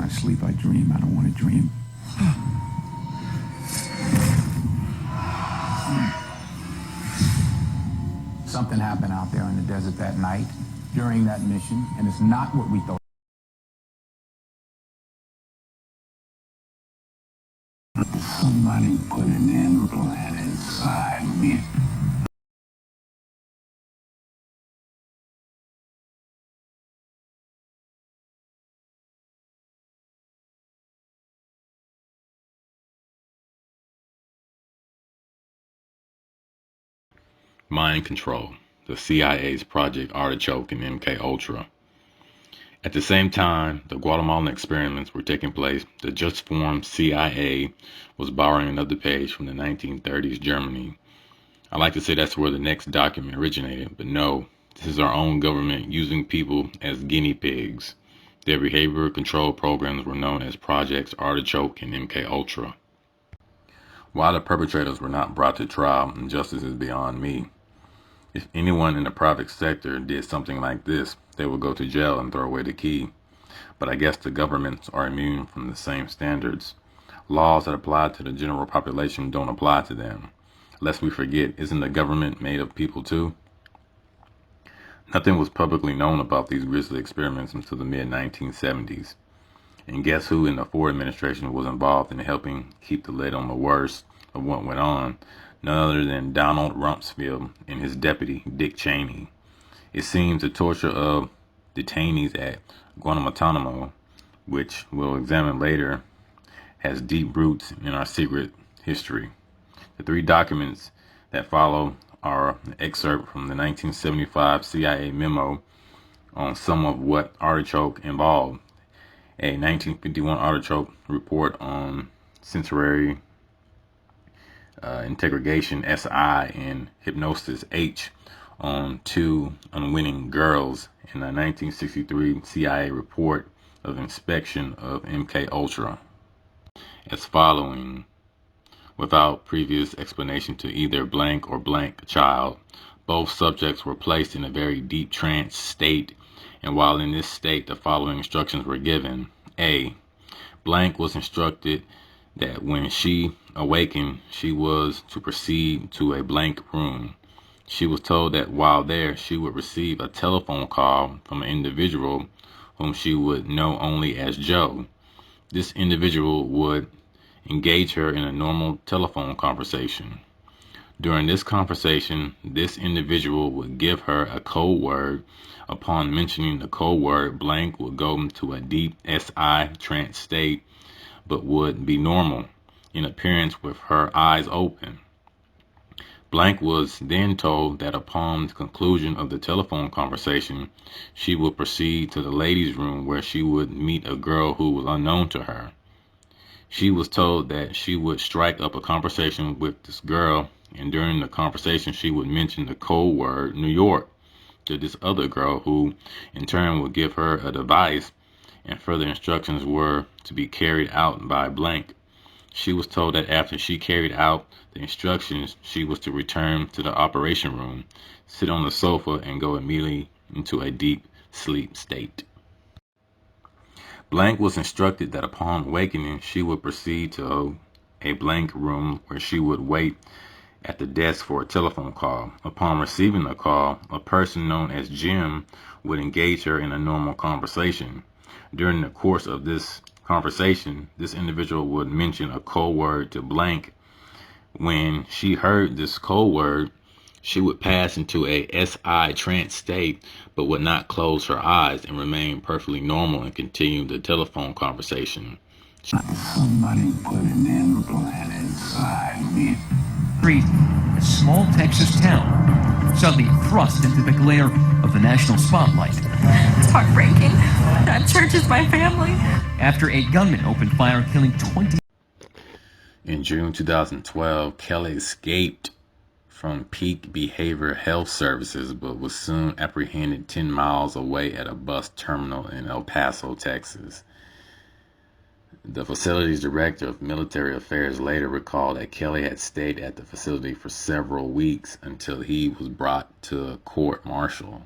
I sleep, I dream. I don't want to dream. Something happened out there in the desert that night during that mission, and it's not what we thought. Somebody put an implant inside me. Mind Control, the CIA's Project Artichoke and MK Ultra. At the same time the Guatemalan experiments were taking place, the just formed CIA was borrowing another page from the 1930s Germany. I like to say that's where the next document originated, but no, this is our own government using people as guinea pigs. Their behavior control programs were known as Projects Artichoke and MK Ultra. Why the perpetrators were not brought to trial and justice is beyond me. If anyone in the private sector did something like this, they would go to jail and throw away the key. But I guess the governments are immune from the same standards. Laws that apply to the general population don't apply to them. Lest we forget, isn't the government made of people too? Nothing was publicly known about these grisly experiments until the mid-1970s. And guess who in the Ford administration was involved in helping keep the lid on the worst of what went on? None other than Donald Rumsfeld and his deputy, Dick Cheney. It seems the torture of detainees at Guantanamo, which we'll examine later, has deep roots in our secret history. The three documents that follow are an excerpt from the 1975 CIA memo on some of what Artichoke involved, a 1951 Artichoke report on sensory integration SI and hypnosis H on two unwitting girls, in a 1963 CIA report of inspection of MK Ultra as following. Without previous explanation to either blank or blank child, both subjects were placed in a very deep trance state, and while in this state the following instructions were given. A. Blank was instructed that when she awakened, she was to proceed to a blank room. She was told that while there, she would receive a telephone call from an individual whom she would know only as Joe. This individual would engage her in a normal telephone conversation. During this conversation, this individual would give her a code word. Upon mentioning the code word, blank would go into a deep SI trance state, but would be normal in appearance with her eyes open. Blank was then told that upon the conclusion of the telephone conversation, she would proceed to the ladies' room where she would meet a girl who was unknown to her. She was told that she would strike up a conversation with this girl, and during the conversation she would mention the code word New York to this other girl, who in turn would give her a device, and further instructions were to be carried out by blank. She was told that after she carried out the instructions, she was to return to the operation room, sit on the sofa, and go immediately into a deep sleep state. Blank was instructed that upon awakening, she would proceed to a blank room where she would wait at the desk for a telephone call. Upon receiving a call, a person known as Jim would engage her in a normal conversation. During the course of this conversation, this individual would mention a code word to blank. When she heard this code word, she would pass into a SI trance state, but would not close her eyes and remain perfectly normal and continue the telephone conversation. Somebody put an implant inside me. A small Texas town, suddenly thrust into the glare of the national spotlight. It's heartbreaking. That church is my family. After a gunman opened fire, killing 20. In June 2012, KELLEY escaped from Peak Behavioral Health Services, but was soon apprehended 10 miles away at a bus terminal in El Paso, Texas. The facility's director of military affairs later recalled that KELLEY had stayed at the facility for several weeks until he was brought to a court-martial.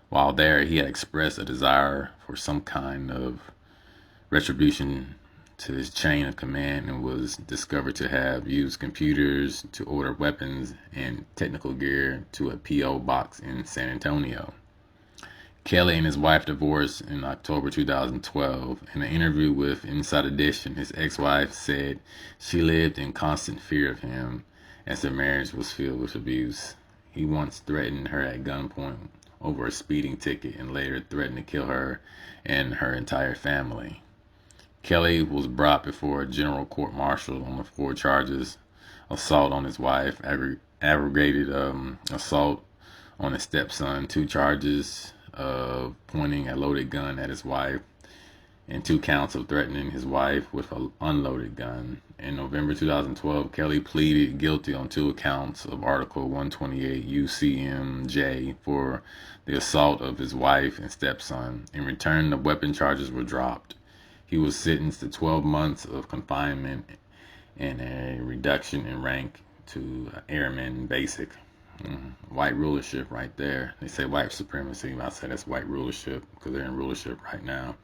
While there, he had expressed a desire for some kind of retribution to his chain of command and was discovered to have used computers to order weapons and technical gear to a P.O. box in San Antonio. Kelly and his wife divorced in October 2012. In an interview with Inside Edition, his ex-wife said she lived in constant fear of him as their marriage was filled with abuse. He once threatened her at gunpoint over a speeding ticket and later threatened to kill her and her entire family. Kelly was brought before a general court-martial on the 4 charges: assault on his wife, aggravated assault on his stepson, 2 charges of pointing a loaded gun at his wife, and 2 counts of threatening his wife with an unloaded gun. In November 2012, Kelly pleaded guilty on 2 accounts of Article 128 UCMJ for the assault of his wife and stepson. In return, the weapon charges were dropped. He was sentenced to 12 months of confinement and a reduction in rank to Airman Basic. White rulership right there. They say white supremacy. I say that's white rulership because they're in rulership right now.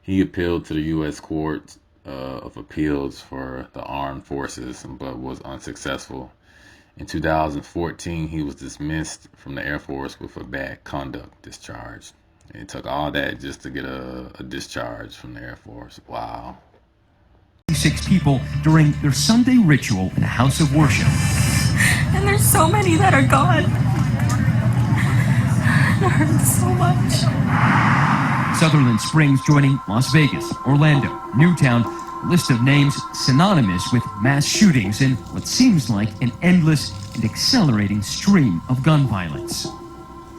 He appealed to the U.S. Court of Appeals for the Armed Forces, but was unsuccessful. In 2014, he was dismissed from the Air Force with a bad conduct discharge. It took all that just to get a discharge from the Air Force. Wow. 6 people during their Sunday ritual in a house of worship. And there's so many that are gone. It hurts so much. Sutherland Springs joining Las Vegas, Orlando, Newtown, a list of names synonymous with mass shootings and what seems like an endless and accelerating stream of gun violence.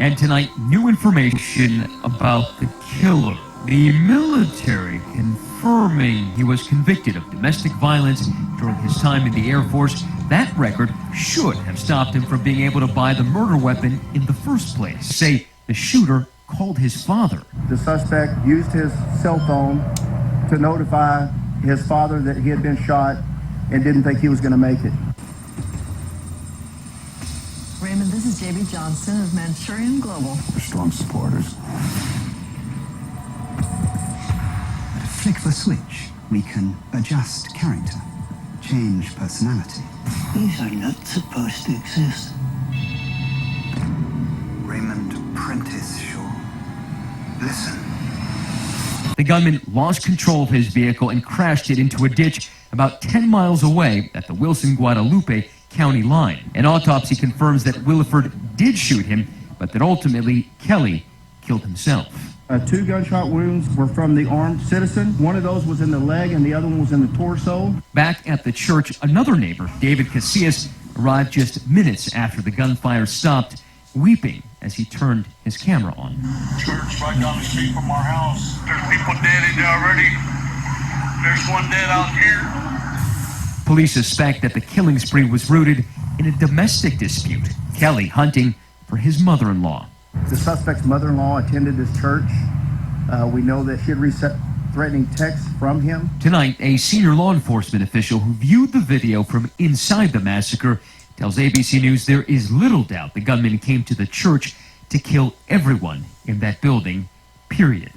And tonight, new information about the killer. The military confirming he was convicted of domestic violence during his time in the Air Force. That record should have stopped him from being able to buy the murder weapon in the first place. Say the shooter called his father. The suspect used his cell phone to notify his father that he had been shot and didn't think he was going to make it. Raymond, this is J.B. Johnson of Manchurian Global. We're strong supporters. At a flick of a switch, we can adjust character, change personality. These are not supposed to exist. Raymond Prentice Shaw. Listen. The gunman lost control of his vehicle and crashed it into a ditch about 10 miles away at the Wilson-Guadalupe county line. An autopsy confirms that Williford did shoot him, but that ultimately Kelly killed himself. 2 gunshot wounds were from the armed citizen. One of those was in the leg and the other one was in the torso. Back at the church, another neighbor, David Casillas, arrived just minutes after the gunfire stopped, weeping as he turned his camera on. Church right down the street from our house. There's people dead in there already. There's one dead out here. Police suspect that the killing spree was rooted in a domestic dispute, Kelly hunting for his mother-in-law. The suspect's mother-in-law attended this church. We know that she had received threatening texts from him. Tonight, a senior law enforcement official who viewed the video from inside the massacre tells ABC News there is little doubt the gunman came to the church to kill everyone in that building, period.